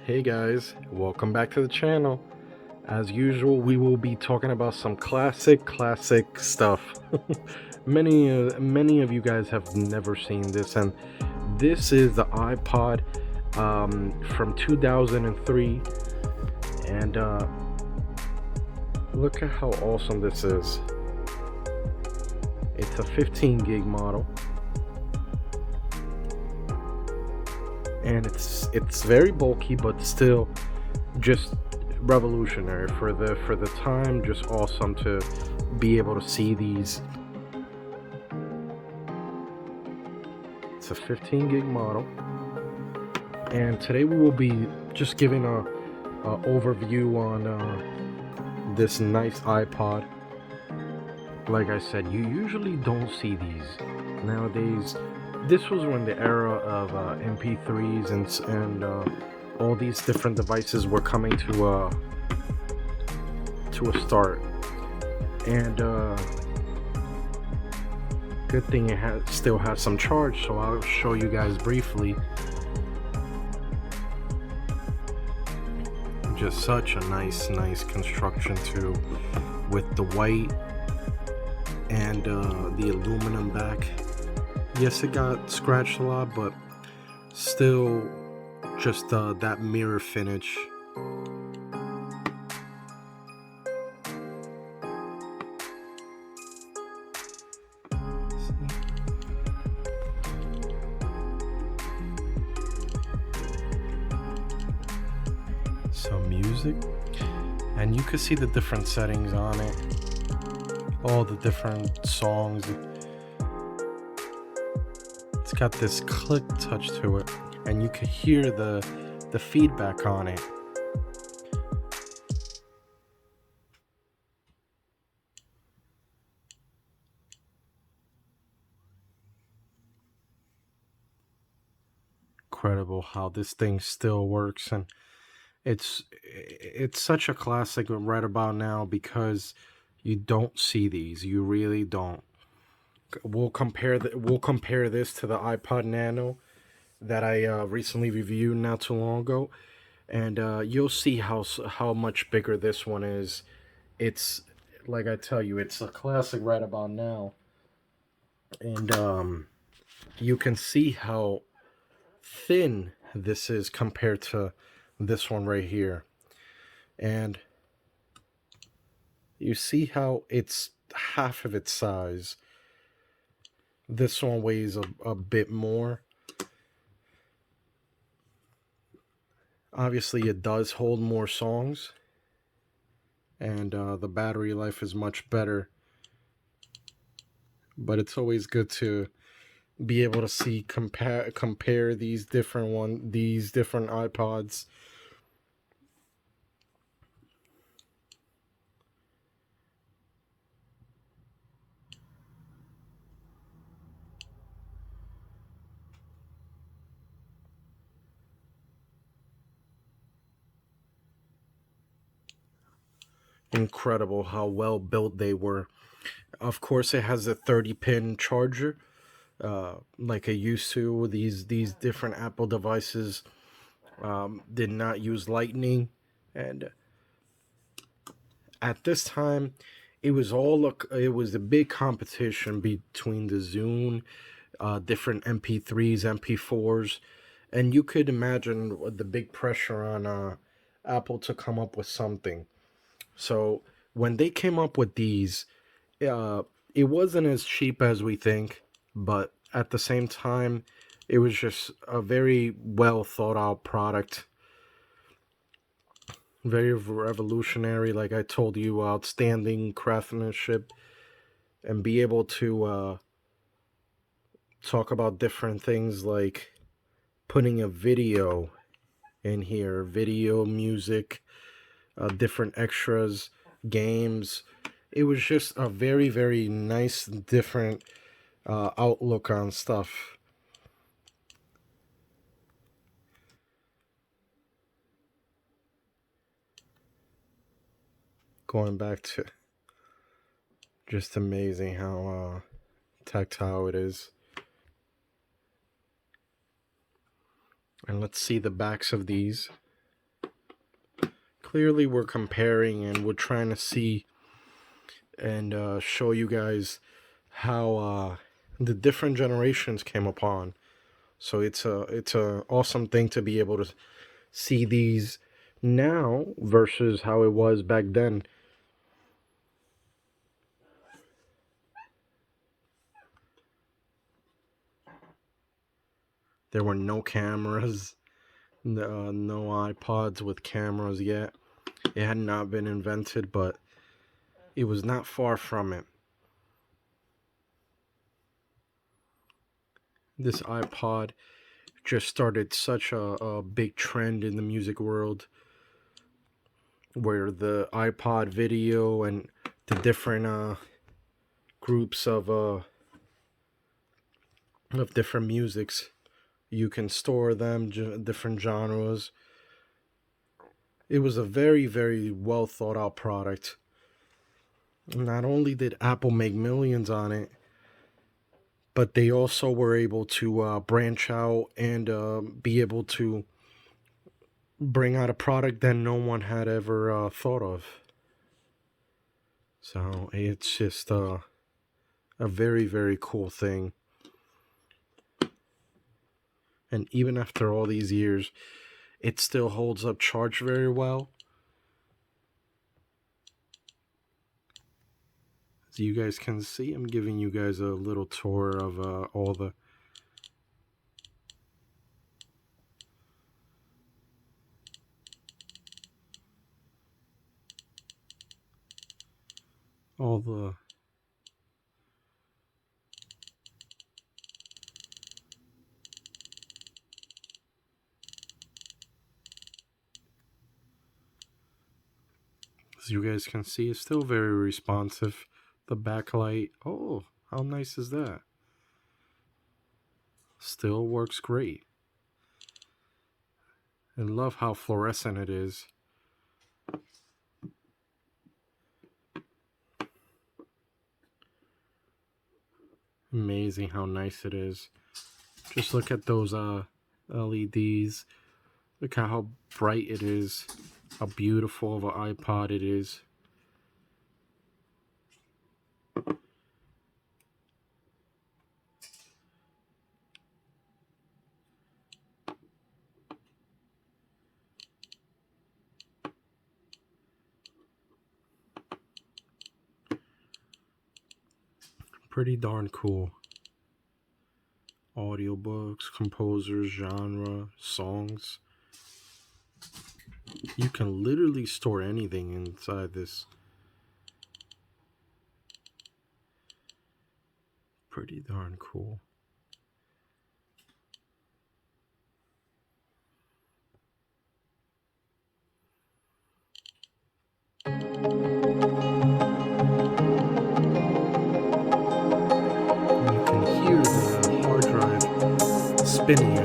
Hey guys, welcome back to the channel. As usual, we will be talking about some classic stuff. Many of you guys have never seen this, and this is the iPod from 2003. And look at how awesome this is. It's a 15 gig model, and it's very bulky, but still just revolutionary for the time. Just awesome to be able to see these. It's a 15 gig model, and today we will be just giving a overview on this nice iPod. Like I said, you usually don't see these nowadays. This was when the era of MP3s and all these different devices were coming to a start. And good thing it still has some charge, so I'll show you guys briefly. Just such a nice construction too, with the white and the aluminum back. Yes, it got scratched a lot, but still just that mirror finish. Some music, and you can see the different settings on it, all the different songs. It's got this click touch to it, and you can hear the feedback on it. Incredible how this thing still works, and it's such a classic right about now because you don't see these. You really don't. We'll compare this to the iPod Nano that I recently reviewed not too long ago, and you'll see how much bigger this one is. It's like I tell you, it's a classic right about now, and you can see how thin this is compared to this one right here, and you see how it's half of its size. This one weighs a bit more. Obviously, it does hold more songs, and the battery life is much better. But it's always good to be able to see compare these different iPods. Incredible how well built they were. Of course, it has a 30-pin charger, like it used to. These different Apple devices did not use Lightning, and at this time, it was a big competition between the Zune, different MP3s, MP4s, and you could imagine the big pressure on Apple to come up with something. So when they came up with these, uh, it wasn't as cheap as we think, but at the same time, it was just a very well thought out product. Very revolutionary, like I told you, outstanding craftsmanship, and be able to talk about different things like putting a video in here, video, music, different extras, games. It was just a very nice, different outlook on stuff. Going back to just amazing how tactile it is. And let's see the backs of these. clearly we're comparing and we're trying to see and show you guys how the different generations came upon. So it's a awesome thing to be able to see these now versus how it was back then. There were no cameras, no iPods with cameras yet. It had not been invented, but it was not far from it. This iPod just started such a big trend in the music world where the iPod video and the different groups of different musics, you can store them, different genres. It was a very, very well thought out product. Not only did Apple make millions on it, but they also were able to branch out and be able to bring out a product that no one had ever thought of. So it's just a very, very cool thing. And even after all these years, it still holds up charged very well. As you guys can see, I'm giving you guys a little tour of all the all the as you guys can see, it's still very responsive. The backlight, oh, how nice is that? Still works great. And love how fluorescent it is. Amazing how nice it is. Just look at those LEDs. Look at how bright it is. How beautiful of an iPod it is. Pretty darn cool. Audiobooks, composers, genre, songs. You can literally store anything inside this. Pretty darn cool. You can hear the hard drive spinning